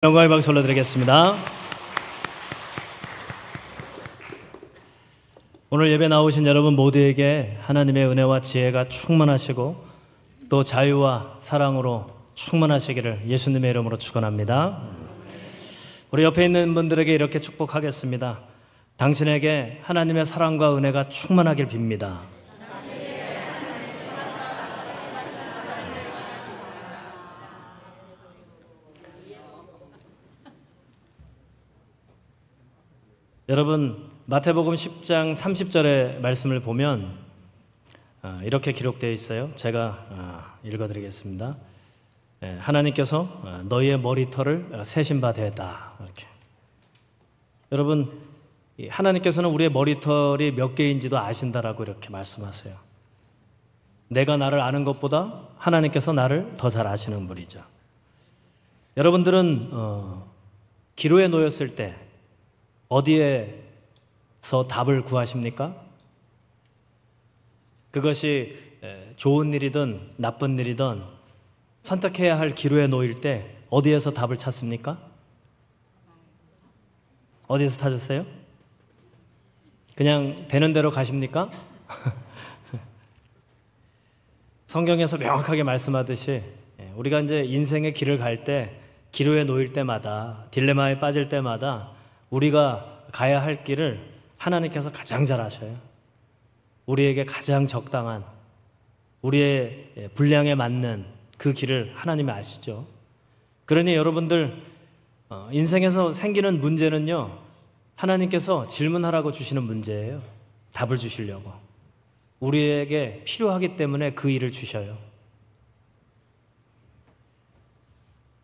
영광의 박수 올려드리겠습니다. 오늘 예배 나오신 여러분 모두에게 하나님의 은혜와 지혜가 충만하시고 또 자유와 사랑으로 충만하시기를 예수님의 이름으로 축원합니다. 우리 옆에 있는 분들에게 이렇게 축복하겠습니다. 당신에게 하나님의 사랑과 은혜가 충만하길 빕니다. 여러분, 마태복음 10장 30절의 말씀을 보면 이렇게 기록되어 있어요. 제가 읽어드리겠습니다. 하나님께서 너희의 머리털을 세신 바 되었다. 이렇게. 여러분, 하나님께서는 우리의 머리털이 몇 개인지도 아신다라고 이렇게 말씀하세요. 내가 나를 아는 것보다 하나님께서 나를 더 잘 아시는 분이죠. 여러분들은 기로에 놓였을 때 어디에서 답을 구하십니까? 그것이 좋은 일이든 나쁜 일이든 선택해야 할 기로에 놓일 때 어디에서 답을 찾습니까? 어디에서 찾으세요? 그냥 되는 대로 가십니까? 성경에서 명확하게 말씀하듯이 우리가 이제 인생의 길을 갈 때 기로에 놓일 때마다 딜레마에 빠질 때마다 우리가 가야 할 길을 하나님께서 가장 잘 아셔요. 우리에게 가장 적당한 우리의 분량에 맞는 그 길을 하나님이 아시죠. 그러니 여러분들 인생에서 생기는 문제는요, 하나님께서 질문하라고 주시는 문제예요. 답을 주시려고. 우리에게 필요하기 때문에 그 일을 주셔요.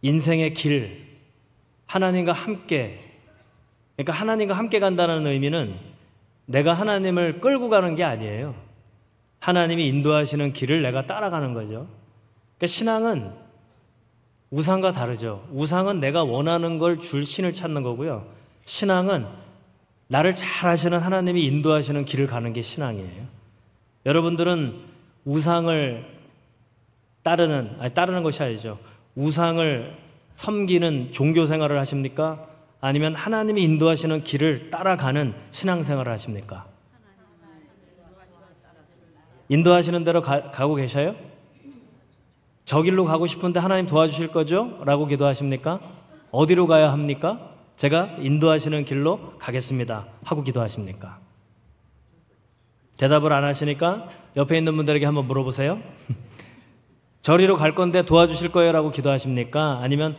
인생의 길, 하나님과 함께, 그러니까 하나님과 함께 간다는 의미는 내가 하나님을 끌고 가는 게 아니에요. 하나님이 인도하시는 길을 내가 따라가는 거죠. 그러니까 신앙은 우상과 다르죠. 우상은 내가 원하는 걸 줄 신을 찾는 거고요. 신앙은 나를 잘 아시는 하나님이 인도하시는 길을 가는 게 신앙이에요. 여러분들은 우상을 따르는 것이 아니죠. 우상을 섬기는 종교 생활을 하십니까? 아니면 하나님이 인도하시는 길을 따라가는 신앙생활을 하십니까? 인도하시는 대로 가고 계셔요? 저 길로 가고 싶은데 하나님 도와주실 거죠? 라고 기도하십니까? 어디로 가야 합니까? 제가 인도하시는 길로 가겠습니다 하고 기도하십니까? 대답을 안 하시니까 옆에 있는 분들에게 한번 물어보세요. 저리로 갈 건데 도와주실 거예요? 라고 기도하십니까? 아니면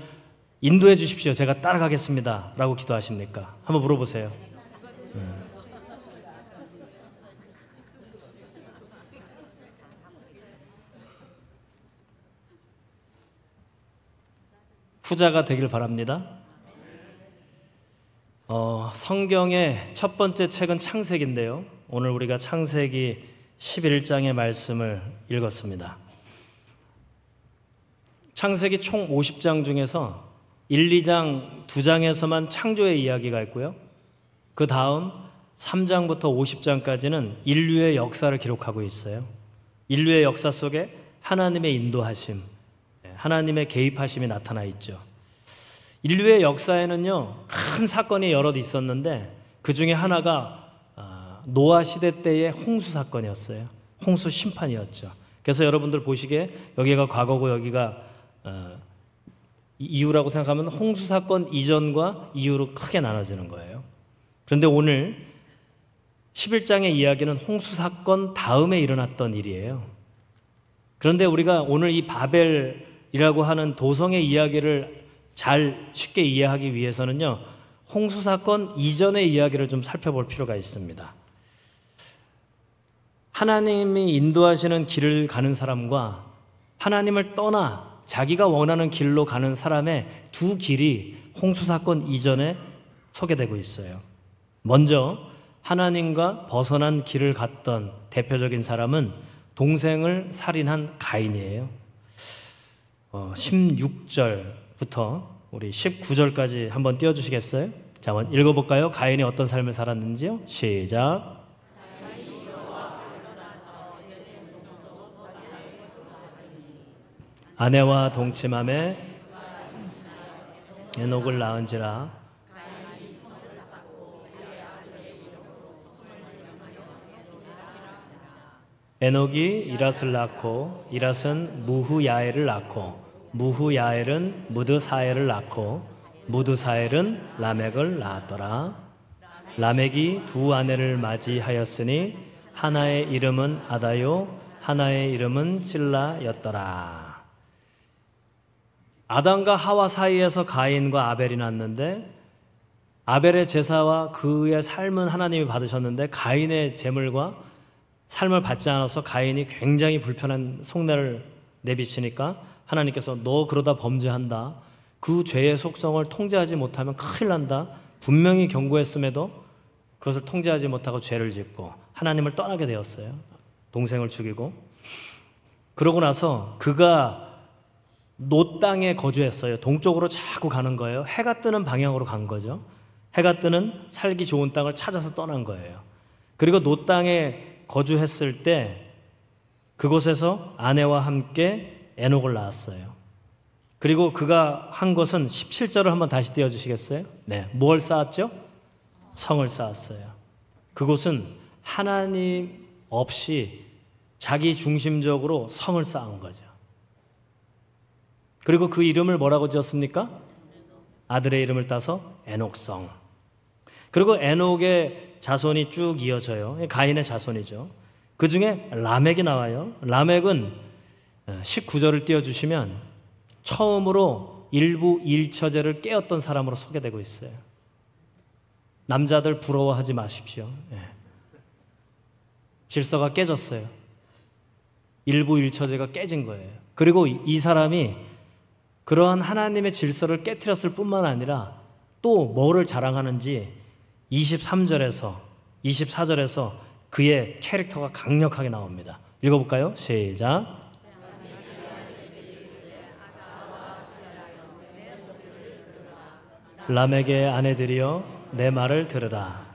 인도해 주십시오. 제가 따라가겠습니다. 라고 기도하십니까? 한번 물어보세요. 후자가 되길 바랍니다. 성경의 첫 번째 책은 창세기인데요. 오늘 우리가 창세기 11장의 말씀을 읽었습니다. 창세기 총 50장 중에서 1, 2장, 2장에서만 창조의 이야기가 있고요. 그 다음 3장부터 50장까지는 인류의 역사를 기록하고 있어요. 인류의 역사 속에 하나님의 인도하심, 하나님의 개입하심이 나타나 있죠. 인류의 역사에는요, 큰 사건이 여럿 있었는데 그 중에 하나가 노아 시대 때의 홍수 사건이었어요. 홍수 심판이었죠. 그래서 여러분들 보시기에 여기가 과거고 여기가 이유라고 생각하면 홍수 사건 이전과 이후로 크게 나눠지는 거예요. 그런데 오늘 11장의 이야기는 홍수 사건 다음에 일어났던 일이에요. 그런데 우리가 오늘 이 바벨이라고 하는 도성의 이야기를 잘 쉽게 이해하기 위해서는요, 홍수 사건 이전의 이야기를 좀 살펴볼 필요가 있습니다. 하나님이 인도하시는 길을 가는 사람과 하나님을 떠나 자기가 원하는 길로 가는 사람의 두 길이 홍수 사건 이전에 소개되고 있어요. 먼저 하나님과 벗어난 길을 갔던 대표적인 사람은 동생을 살인한 가인이에요. 16절부터 우리 19절까지 한번 띄워주시겠어요? 자, 한번 읽어볼까요? 가인이 어떤 삶을 살았는지요? 시작. 아내와 동침함에 에녹을 낳은지라. 에녹이 이랏을 낳고 이랏은 무후야엘을 낳고 무후야엘은 무드사엘을 낳고 무드사엘은 라멕을 낳았더라. 라멕이 두 아내를 맞이하였으니 하나의 이름은 아다요 하나의 이름은 실라였더라. 아담과 하와 사이에서 가인과 아벨이 났는데 아벨의 제사와 그의 삶은 하나님이 받으셨는데 가인의 제물과 삶을 받지 않아서 가인이 굉장히 불편한 속내를 내비치니까 하나님께서 너 그러다 범죄한다. 그 죄의 속성을 통제하지 못하면 큰일 난다. 분명히 경고했음에도 그것을 통제하지 못하고 죄를 짓고 하나님을 떠나게 되었어요. 동생을 죽이고. 그러고 나서 그가 노 땅에 거주했어요. 동쪽으로 자꾸 가는 거예요. 해가 뜨는 방향으로 간 거죠. 해가 뜨는 살기 좋은 땅을 찾아서 떠난 거예요. 그리고 노 땅에 거주했을 때 그곳에서 아내와 함께 에녹을 낳았어요. 그리고 그가 한 것은 17절을 한번 다시 띄워주시겠어요? 네, 뭘 쌓았죠? 성을 쌓았어요. 그곳은 하나님 없이 자기 중심적으로 성을 쌓은 거죠. 그리고 그 이름을 뭐라고 지었습니까? 아들의 이름을 따서 에녹성. 그리고 에녹의 자손이 쭉 이어져요. 가인의 자손이죠. 그 중에 라멕이 나와요. 라멕은 19절을 띄워주시면 처음으로 일부 일처제를 깨었던 사람으로 소개되고 있어요. 남자들 부러워하지 마십시오. 질서가 깨졌어요. 일부 일처제가 깨진 거예요. 그리고 이 사람이 그러한 하나님의 질서를 깨트렸을 뿐만 아니라 또 뭐를 자랑하는지 23절에서 24절에서 그의 캐릭터가 강력하게 나옵니다. 읽어볼까요? 시작. 라멕의 아내들이여 내 말을 들으라.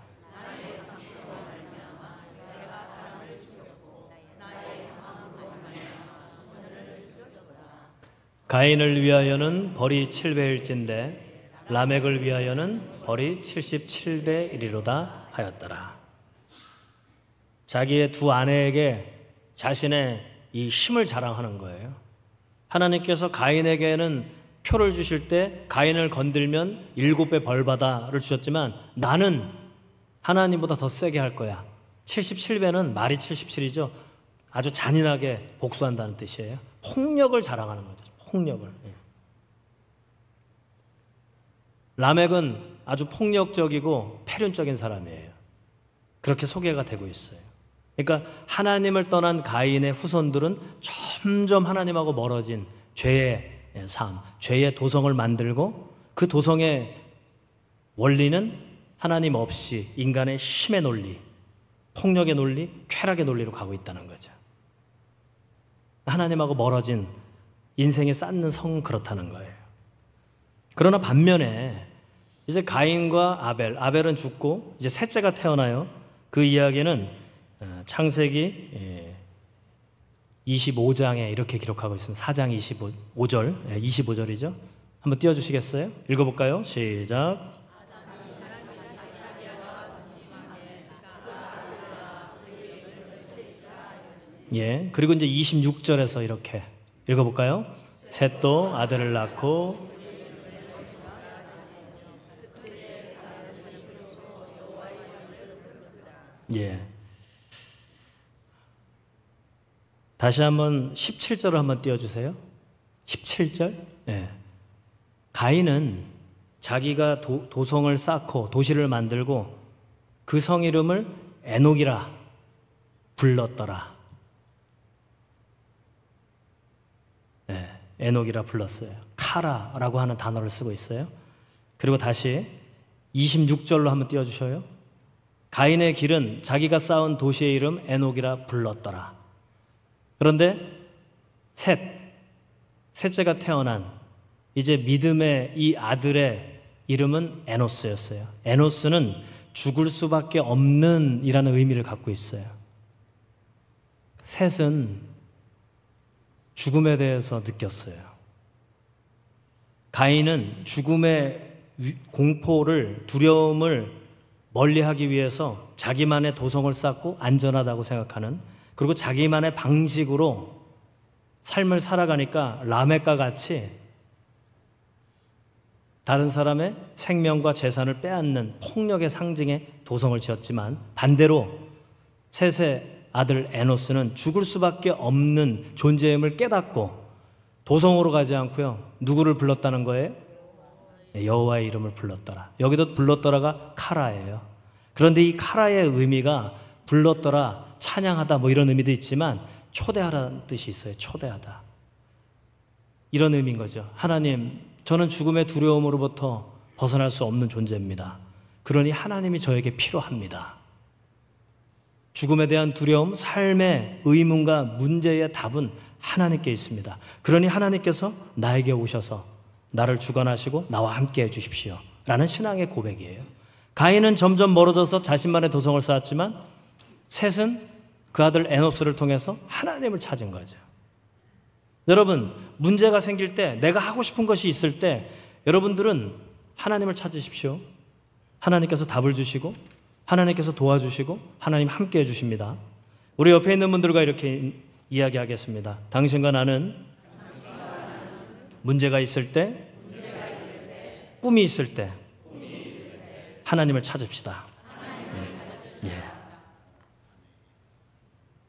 가인을 위하여는 벌이 7배일진데 라멕을 위하여는 벌이 77배이리로다 하였더라. 자기의 두 아내에게 자신의 이 힘을 자랑하는 거예요. 하나님께서 가인에게는 표를 주실 때 가인을 건들면 7배 벌받아를 주셨지만 나는 하나님보다 더 세게 할 거야. 77배는 말이 77이죠. 아주 잔인하게 복수한다는 뜻이에요. 폭력을 자랑하는 거죠. 폭력을. 라멕은 아주 폭력적이고 패륜적인 사람이에요. 그렇게 소개가 되고 있어요. 그러니까 하나님을 떠난 가인의 후손들은 점점 하나님하고 멀어진 죄의 삶, 죄의 도성을 만들고 그 도성의 원리는 하나님 없이 인간의 힘의 논리, 폭력의 논리, 쾌락의 논리로 가고 있다는 거죠. 하나님하고 멀어진 인생에 쌓는 성은 그렇다는 거예요. 그러나 반면에 이제 가인과 아벨은 죽고 이제 셋째가 태어나요. 그 이야기는 창세기 25장에 이렇게 기록하고 있습니다. 4장 25절, 25절이죠. 한번 띄워주시겠어요? 읽어볼까요? 시작. 예, 그리고 이제 26절에서 이렇게 읽어볼까요? 셋도 아들을 낳고 예. 다시 한번 17절을 한번 띄워주세요. 17절. 예. 가인은 자기가 도성을 쌓고 도시를 만들고 그 성 이름을 에녹이라 불렀더라. 예, 에녹이라 불렀어요. 카라라고 하는 단어를 쓰고 있어요. 그리고 다시 26절로 한번 띄워주셔요. 가인의 길은 자기가 쌓은 도시의 이름 에녹이라 불렀더라. 그런데 셋째가 태어난 이제 믿음의 이 아들의 이름은 에노스였어요. 에노스는 죽을 수밖에 없는 이라는 의미를 갖고 있어요. 셋은 죽음에 대해서 느꼈어요. 가인은 죽음의 공포를, 두려움을 멀리하기 위해서 자기만의 도성을 쌓고 안전하다고 생각하는, 그리고 자기만의 방식으로 삶을 살아가니까 라멕과 같이 다른 사람의 생명과 재산을 빼앗는 폭력의 상징의 도성을 지었지만, 반대로 셋의 아들 에노스는 죽을 수밖에 없는 존재임을 깨닫고 도성으로 가지 않고요, 누구를 불렀다는 거예요? 여호와의 이름을 불렀더라. 여기도 불렀더라가 카라예요. 그런데 이 카라의 의미가 불렀더라, 찬양하다 뭐 이런 의미도 있지만 초대하라는 뜻이 있어요. 초대하다. 이런 의미인 거죠. 하나님, 저는 죽음의 두려움으로부터 벗어날 수 없는 존재입니다. 그러니 하나님이 저에게 필요합니다. 죽음에 대한 두려움, 삶의 의문과 문제의 답은 하나님께 있습니다. 그러니 하나님께서 나에게 오셔서 나를 주관하시고 나와 함께 해주십시오 라는 신앙의 고백이에요. 가인은 점점 멀어져서 자신만의 도성을 쌓았지만 셋은 그 아들 에노스를 통해서 하나님을 찾은 거죠. 여러분, 문제가 생길 때, 내가 하고 싶은 것이 있을 때 여러분들은 하나님을 찾으십시오. 하나님께서 답을 주시고 하나님께서 도와주시고 하나님 함께 해주십니다. 우리 옆에 있는 분들과 이렇게 이야기하겠습니다. 당신과 나는 문제가 있을 때, 꿈이 있을 때 하나님을 찾읍시다.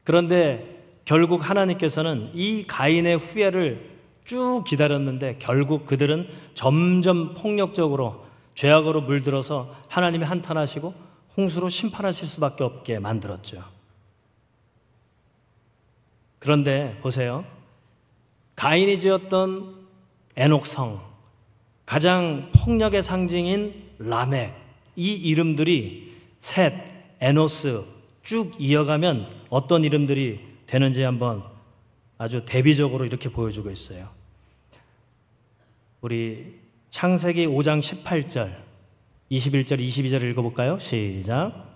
그런데 결국 하나님께서는 이 가인의 후예를 쭉 기다렸는데 결국 그들은 점점 폭력적으로 죄악으로 물들어서 하나님이 한탄하시고 홍수로 심판하실 수밖에 없게 만들었죠. 그런데 보세요. 가인이 지었던 에녹성, 가장 폭력의 상징인 라멕, 이 이름들이 셋, 에노스 쭉 이어가면 어떤 이름들이 되는지 한번 아주 대비적으로 이렇게 보여주고 있어요. 우리 창세기 5장 18절, 21절, 22절 읽어볼까요? 시작.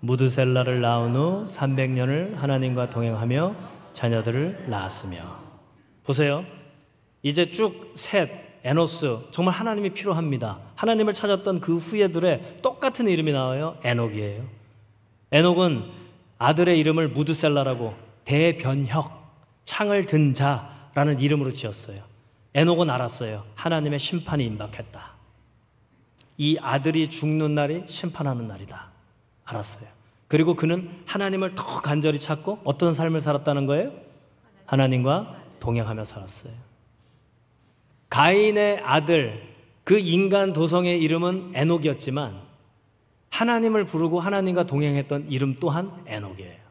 무드셀라를 낳은 후 300년을 하나님과 동행하며 자녀들을 낳았으며. 보세요. 이제 쭉 셋, 에노스, 정말 하나님이 필요합니다. 하나님을 찾았던 그 후예들의 똑같은 이름이 나와요. 에녹이에요. 에녹은 아들의 이름을 무드셀라라고, 대변혁, 창을 든 자라는 이름으로 지었어요. 에녹은 알았어요. 하나님의 심판이 임박했다. 이 아들이 죽는 날이 심판하는 날이다. 알았어요. 그리고 그는 하나님을 더 간절히 찾고 어떤 삶을 살았다는 거예요? 하나님과 동행하며 살았어요. 가인의 아들, 그 인간 도성의 이름은 에녹이었지만 하나님을 부르고 하나님과 동행했던 이름 또한 에녹이에요.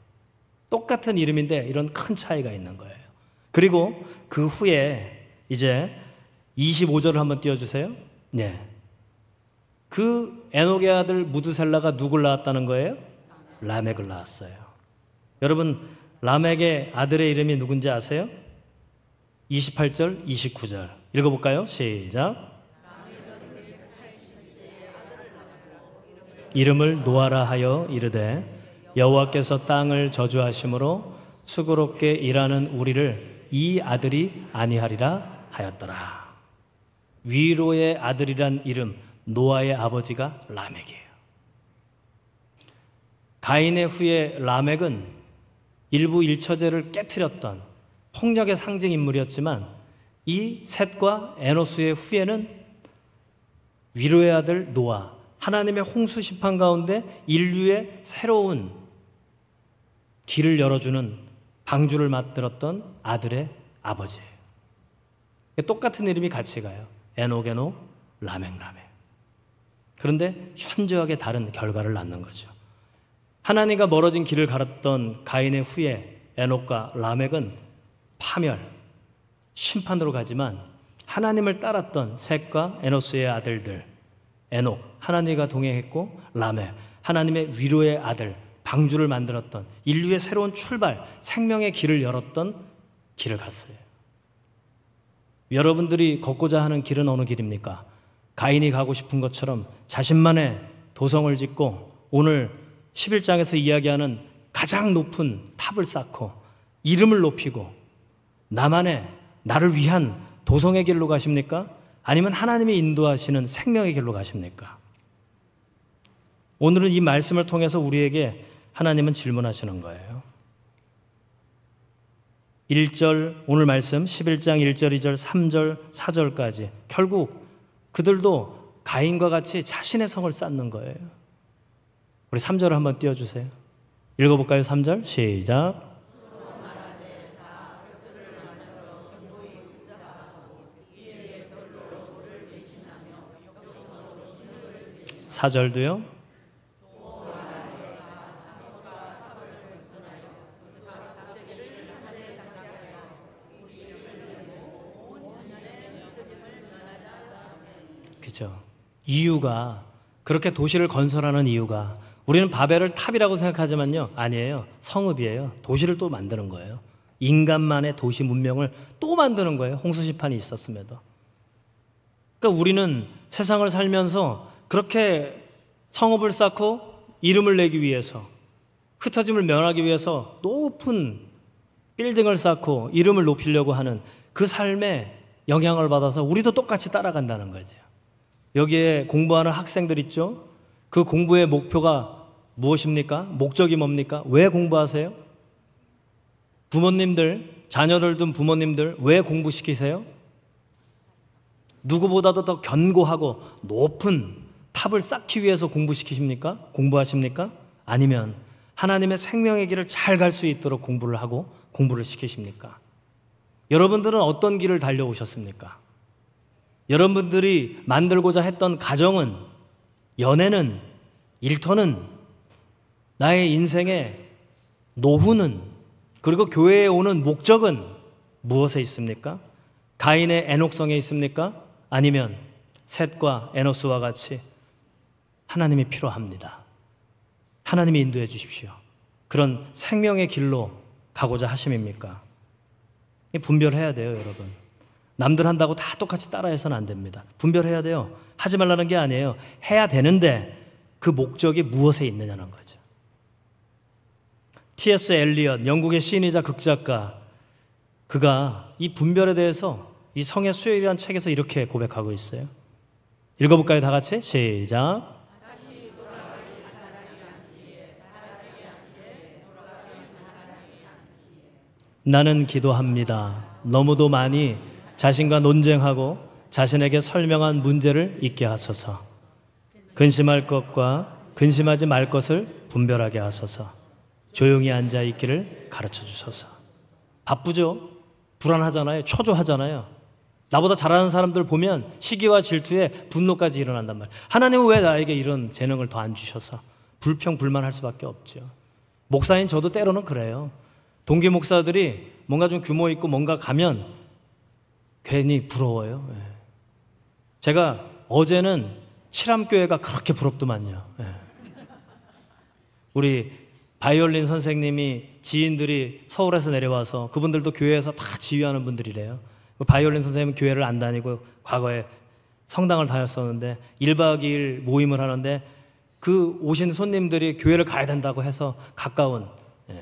똑같은 이름인데 이런 큰 차이가 있는 거예요. 그리고 그 후에 이제 25절을 한번 띄워주세요. 네. 그 에녹의 아들 무드셀라가 누굴 낳았다는 거예요? 라멕을 낳았어요. 여러분, 라멕의 아들의 이름이 누군지 아세요? 28절, 29절 읽어볼까요? 시작. 이름을 노아라 하여 이르되 여호와께서 땅을 저주하심으로 수고롭게 일하는 우리를 이 아들이 아니하리라 하였더라. 위로의 아들이란 이름, 노아의 아버지가 라멕이에요. 가인의 후예 라멕은 일부 일처제를 깨트렸던 폭력의 상징 인물이었지만 이 셋과 에노스의 후예는 위로의 아들 노아, 하나님의 홍수 심판 가운데 인류의 새로운 길을 열어주는 방주를 만들었던 아들의 아버지예요. 똑같은 이름이 같이 가요. 에녹, 에녹, 라멕, 라멕. 그런데 현저하게 다른 결과를 낳는 거죠. 하나님과 멀어진 길을 갈았던 가인의 후예 에녹과 라멕은 파멸, 심판으로 가지만 하나님을 따랐던 셋과 에노스의 아들들, 에녹, 하나님과 동행했고 라멕, 하나님의 위로의 아들, 방주를 만들었던 인류의 새로운 출발, 생명의 길을 열었던 길을 갔어요. 여러분들이 걷고자 하는 길은 어느 길입니까? 가인이 가고 싶은 것처럼 자신만의 도성을 짓고 오늘 11장에서 이야기하는 가장 높은 탑을 쌓고 이름을 높이고 나만의 나를 위한 도성의 길로 가십니까? 아니면 하나님이 인도하시는 생명의 길로 가십니까? 오늘은 이 말씀을 통해서 우리에게 하나님은 질문하시는 거예요. 1절 오늘 말씀 11장 1절 2절 3절 4절까지 결국 그들도 가인과 같이 자신의 성을 쌓는 거예요. 우리 3절을 한번 띄워주세요. 읽어볼까요? 3절 시작. 4절도요. 그죠. 이유가 그렇게 도시를 건설하는 이유가 우리는 바벨을 탑이라고 생각하지만요. 아니에요. 성읍이에요. 도시를 또 만드는 거예요. 인간만의 도시 문명을 또 만드는 거예요. 홍수시판이 있었음에도. 그러니까 우리는 세상을 살면서 그렇게 성읍을 쌓고 이름을 내기 위해서 흩어짐을 면하기 위해서 높은 빌딩을 쌓고 이름을 높이려고 하는 그 삶에 영향을 받아서 우리도 똑같이 따라간다는 거죠. 여기에 공부하는 학생들 있죠? 그 공부의 목표가 무엇입니까? 목적이 뭡니까? 왜 공부하세요? 부모님들, 자녀를 둔 부모님들 왜 공부시키세요? 누구보다도 더 견고하고 높은 탑을 쌓기 위해서 공부시키십니까? 공부하십니까? 아니면 하나님의 생명의 길을 잘 갈 수 있도록 공부를 하고 공부를 시키십니까? 여러분들은 어떤 길을 달려오셨습니까? 여러분들이 만들고자 했던 가정은, 연애는, 일터는, 나의 인생의 노후는, 그리고 교회에 오는 목적은 무엇에 있습니까? 가인의 에녹성에 있습니까? 아니면 셋과 에노스와 같이 하나님이 필요합니다. 하나님이 인도해 주십시오. 그런 생명의 길로 가고자 하심입니까? 분별해야 돼요, 여러분. 남들 한다고 다 똑같이 따라해서는 안 됩니다. 분별해야 돼요. 하지 말라는 게 아니에요. 해야 되는데 그 목적이 무엇에 있느냐는 거죠. T.S. 엘리엇, 영국의 시인이자 극작가, 그가 이 분별에 대해서 이 성의 수요일이라는 책에서 이렇게 고백하고 있어요. 읽어볼까요? 다 같이? 시작. 나는 기도합니다. 너무도 많이 자신과 논쟁하고 자신에게 설명한 문제를 잊게 하소서. 근심할 것과 근심하지 말 것을 분별하게 하소서. 조용히 앉아 있기를 가르쳐 주소서. 바쁘죠? 불안하잖아요. 초조하잖아요. 나보다 잘하는 사람들 보면 시기와 질투에 분노까지 일어난단 말이에요. 하나님은 왜 나에게 이런 재능을 더 안 주셔서 불평 불만할 수밖에 없죠. 목사인 저도 때로는 그래요. 동기 목사들이 뭔가 좀 규모 있고 뭔가 가면 괜히 부러워요. 제가 어제는 칠암교회가 그렇게 부럽더만요. 우리 바이올린 선생님이 지인들이 서울에서 내려와서 그분들도 교회에서 다 지휘하는 분들이래요. 바이올린 선생님은 교회를 안 다니고 과거에 성당을 다녔었는데 1박 2일 모임을 하는데 그 오신 손님들이 교회를 가야 된다고 해서 가까운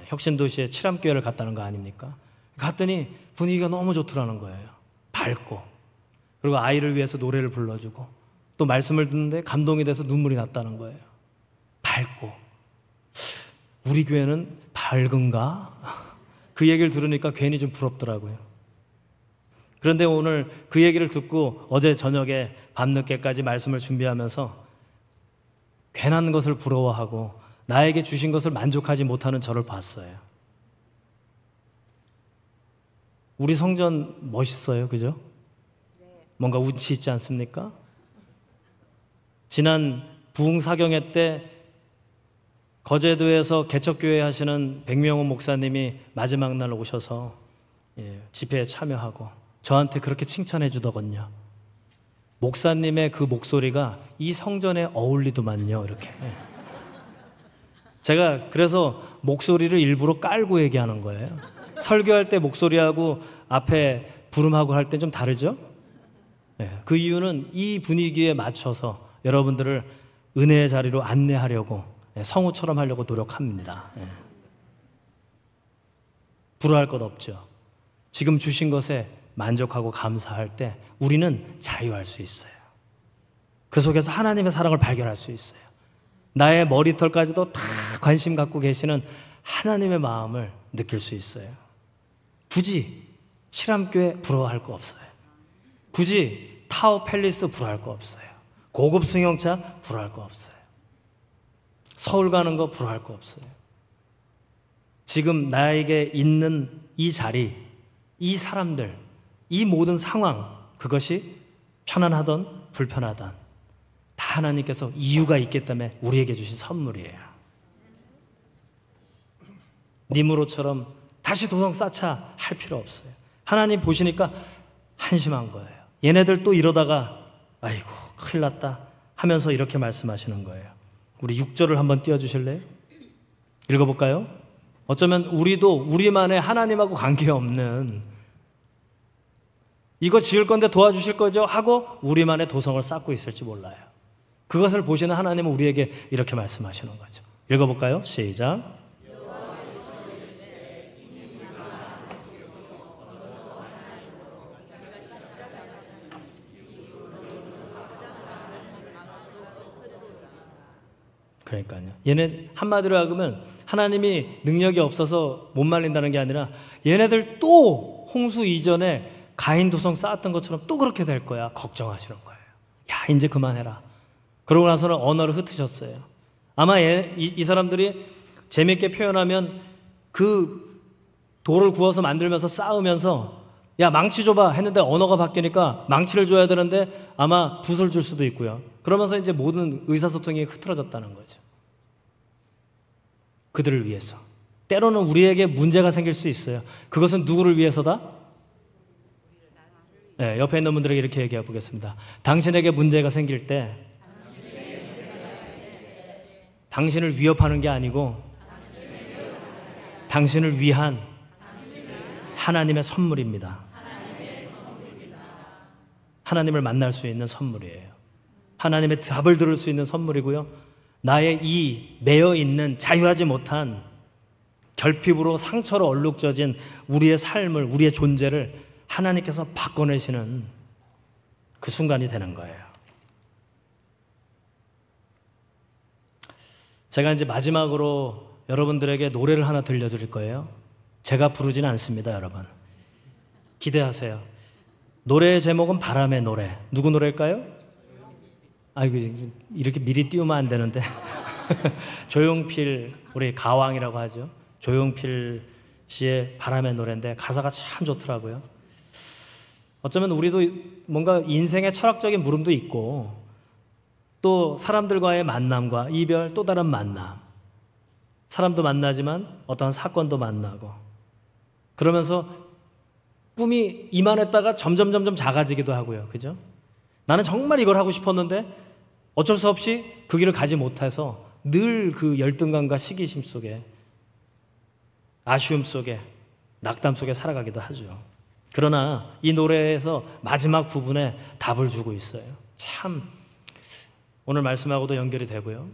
혁신도시의 칠암교회를 갔다는 거 아닙니까? 갔더니 분위기가 너무 좋더라는 거예요. 밝고, 그리고 아이를 위해서 노래를 불러주고 또 말씀을 듣는데 감동이 돼서 눈물이 났다는 거예요. 밝고, 우리 교회는 밝은가? 그 얘기를 들으니까 괜히 좀 부럽더라고요. 그런데 오늘 그 얘기를 듣고 어제 저녁에 밤늦게까지 말씀을 준비하면서 괜한 것을 부러워하고 나에게 주신 것을 만족하지 못하는 저를 봤어요. 우리 성전 멋있어요, 그죠? 뭔가 운치 있지 않습니까? 지난 부흥사경회 때 거제도에서 개척교회 하시는 백명호 목사님이 마지막 날 오셔서 집회에 참여하고 저한테 그렇게 칭찬해 주더군요. 목사님의 그 목소리가 이 성전에 어울리더만요, 이렇게. 제가 그래서 목소리를 일부러 깔고 얘기하는 거예요. 설교할 때 목소리하고 앞에 부름하고 할 때 좀 다르죠? 그 이유는 이 분위기에 맞춰서 여러분들을 은혜의 자리로 안내하려고 성우처럼 하려고 노력합니다. 불허할 것 없죠. 지금 주신 것에 만족하고 감사할 때 우리는 자유할 수 있어요. 그 속에서 하나님의 사랑을 발견할 수 있어요. 나의 머리털까지도 다 관심 갖고 계시는 하나님의 마음을 느낄 수 있어요. 굳이 칠암교회 부러워할 거 없어요. 굳이 타워 팰리스 부러워할 거 없어요. 고급 승용차 부러워할 거 없어요. 서울 가는 거 부러워할 거 없어요. 지금 나에게 있는 이 자리, 이 사람들, 이 모든 상황, 그것이 편안하던 불편하던 다 하나님께서 이유가 있기 때문에 우리에게 주신 선물이에요. 니무롯처럼 다시 도성 쌓자 할 필요 없어요. 하나님 보시니까 한심한 거예요. 얘네들 또 이러다가 아이고 큰일 났다 하면서 이렇게 말씀하시는 거예요. 우리 6절을 한번 띄워주실래요? 읽어볼까요? 어쩌면 우리도 우리만의 하나님하고 관계없는 이거 지을 건데 도와주실 거죠? 하고 우리만의 도성을 쌓고 있을지 몰라요. 그것을 보시는 하나님은 우리에게 이렇게 말씀하시는 거죠. 읽어볼까요? 시작. 그러니까요. 얘네 한마디로 하면 하나님이 능력이 없어서 못 말린다는 게 아니라 얘네들 또 홍수 이전에 가인 도성 쌓았던 것처럼 또 그렇게 될 거야. 걱정하시는 거예요. 야, 이제 그만해라. 그러고 나서는 언어를 흩으셨어요. 아마 이 사람들이 재밌게 표현하면 그 돌을 구워서 만들면서 쌓으면서 야, 망치 줘봐 했는데 언어가 바뀌니까 망치를 줘야 되는데 아마 붓을 줄 수도 있고요. 그러면서 이제 모든 의사소통이 흐트러졌다는 거죠. 그들을 위해서. 때로는 우리에게 문제가 생길 수 있어요. 그것은 누구를 위해서다? 네, 옆에 있는 분들에게 이렇게 얘기해 보겠습니다. 당신에게 문제가 생길 때 당신을 위협하는 게 아니고 당신을 위한 하나님의 선물입니다. 하나님을 만날 수 있는 선물이에요. 하나님의 답을 들을 수 있는 선물이고요. 나의 이 매여 있는 자유하지 못한 결핍으로 상처로 얼룩져진 우리의 삶을, 우리의 존재를 하나님께서 바꿔내시는 그 순간이 되는 거예요. 제가 이제 마지막으로 여러분들에게 노래를 하나 들려드릴 거예요. 제가 부르지는 않습니다, 여러분. 기대하세요. 노래의 제목은 바람의 노래. 누구 노래일까요? 아이고, 이렇게 미리 띄우면 안 되는데. 조용필, 우리 가왕이라고 하죠. 조용필 씨의 바람의 노래인데 가사가 참 좋더라고요. 어쩌면 우리도 뭔가 인생의 철학적인 물음도 있고 또 사람들과의 만남과 이별, 또 다른 만남. 사람도 만나지만 어떤 사건도 만나고 그러면서 꿈이 이만했다가 점점 작아지기도 하고요. 그죠? 나는 정말 이걸 하고 싶었는데 어쩔 수 없이 그 길을 가지 못해서 늘 그 열등감과 시기심 속에 아쉬움 속에 낙담 속에 살아가기도 하죠. 그러나 이 노래에서 마지막 부분에 답을 주고 있어요. 참 오늘 말씀하고도 연결이 되고요.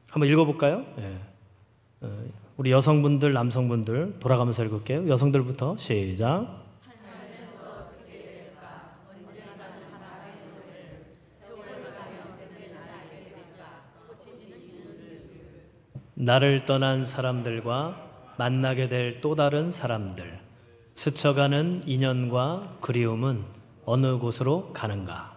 한번 읽어볼까요? 예. 우리 여성분들, 남성분들 돌아가면서 읽을게요. 여성들부터 시작. 나를 떠난 사람들과 만나게 될 또 다른 사람들, 스쳐가는 인연과 그리움은 어느 곳으로 가는가?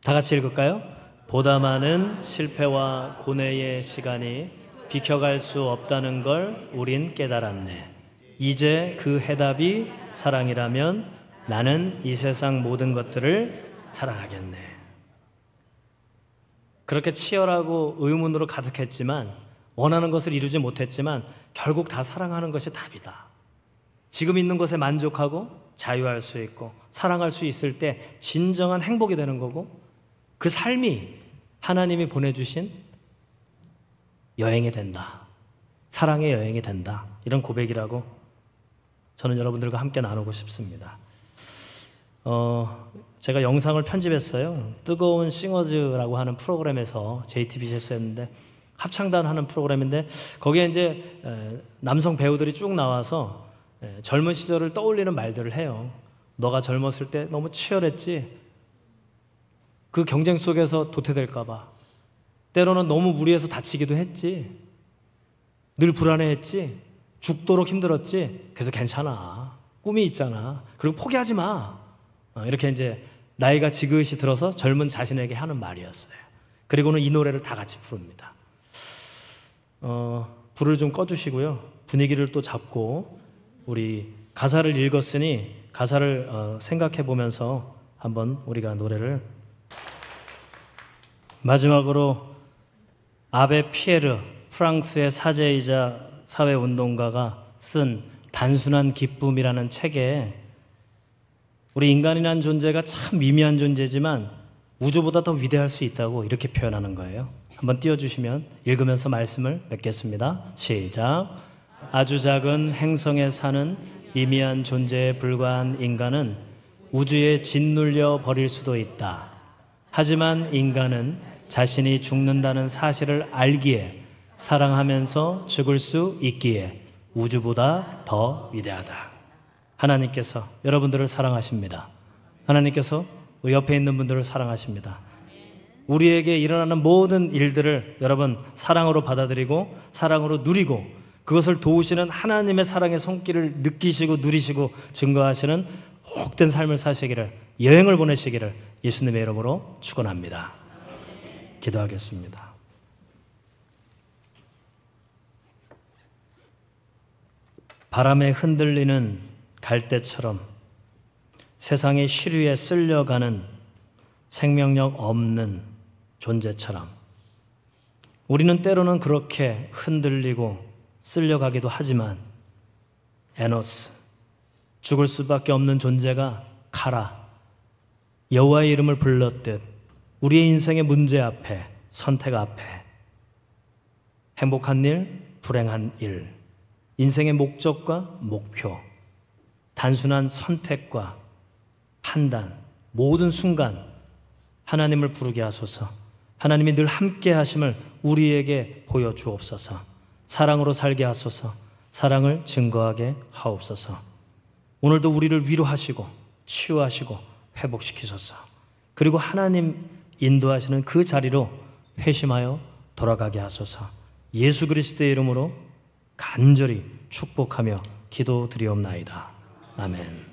다 같이 읽을까요? 보다 많은 실패와 고뇌의 시간이 비켜갈 수 없다는 걸 우린 깨달았네. 이제 그 해답이 사랑이라면 나는 이 세상 모든 것들을 사랑하겠네. 그렇게 치열하고 의문으로 가득했지만 원하는 것을 이루지 못했지만 결국 다 사랑하는 것이 답이다. 지금 있는 것에 만족하고 자유할 수 있고 사랑할 수 있을 때 진정한 행복이 되는 거고 그 삶이 하나님이 보내주신 여행이 된다. 사랑의 여행이 된다. 이런 고백이라고 저는 여러분들과 함께 나누고 싶습니다. 제가 영상을 편집했어요. 뜨거운 싱어즈라고 하는 프로그램에서 JTBC에서 했는데 합창단 하는 프로그램인데 거기에 이제 남성 배우들이 쭉 나와서 젊은 시절을 떠올리는 말들을 해요. 너가 젊었을 때 너무 치열했지? 그 경쟁 속에서 도태될까 봐. 때로는 너무 무리해서 다치기도 했지. 늘 불안해했지. 죽도록 힘들었지. 그래서 괜찮아. 꿈이 있잖아. 그리고 포기하지 마. 이렇게 이제 나이가 지긋이 들어서 젊은 자신에게 하는 말이었어요. 그리고는 이 노래를 다 같이 부릅니다. 불을 좀 꺼주시고요. 분위기를 또 잡고 우리 가사를 읽었으니 가사를 생각해 보면서 한번 우리가 노래를 마지막으로 아베 피에르 프랑스의 사제이자 사회운동가가 쓴 단순한 기쁨이라는 책에 우리 인간이라는 존재가 참 미미한 존재지만 우주보다 더 위대할 수 있다고 이렇게 표현하는 거예요. 한번 띄워주시면 읽으면서 말씀을 맺겠습니다. 시작. 아주 작은 행성에 사는 미미한 존재에 불과한 인간은 우주에 짓눌려 버릴 수도 있다. 하지만 인간은 자신이 죽는다는 사실을 알기에 사랑하면서 죽을 수 있기에 우주보다 더 위대하다. 하나님께서 여러분들을 사랑하십니다. 하나님께서 우리 옆에 있는 분들을 사랑하십니다. 우리에게 일어나는 모든 일들을 여러분 사랑으로 받아들이고 사랑으로 누리고 그것을 도우시는 하나님의 사랑의 손길을 느끼시고 누리시고 증거하시는 복된 삶을 사시기를, 여행을 보내시기를 예수님의 이름으로 축원합니다. 기도하겠습니다. 바람에 흔들리는 갈대처럼 세상의 시류에 쓸려가는 생명력 없는 존재처럼 우리는 때로는 그렇게 흔들리고 쓸려가기도 하지만 에노스, 죽을 수밖에 없는 존재가 가라, 여호와의 이름을 불렀듯 우리의 인생의 문제 앞에, 선택 앞에 행복한 일, 불행한 일, 인생의 목적과 목표, 단순한 선택과 판단, 모든 순간 하나님을 부르게 하소서. 하나님이 늘 함께 하심을 우리에게 보여주옵소서. 사랑으로 살게 하소서. 사랑을 증거하게 하옵소서. 오늘도 우리를 위로하시고 치유하시고 회복시키소서. 그리고 하나님 인도하시는 그 자리로 회심하여 돌아가게 하소서. 예수 그리스도의 이름으로 간절히 축복하며 기도드리옵나이다. 아멘.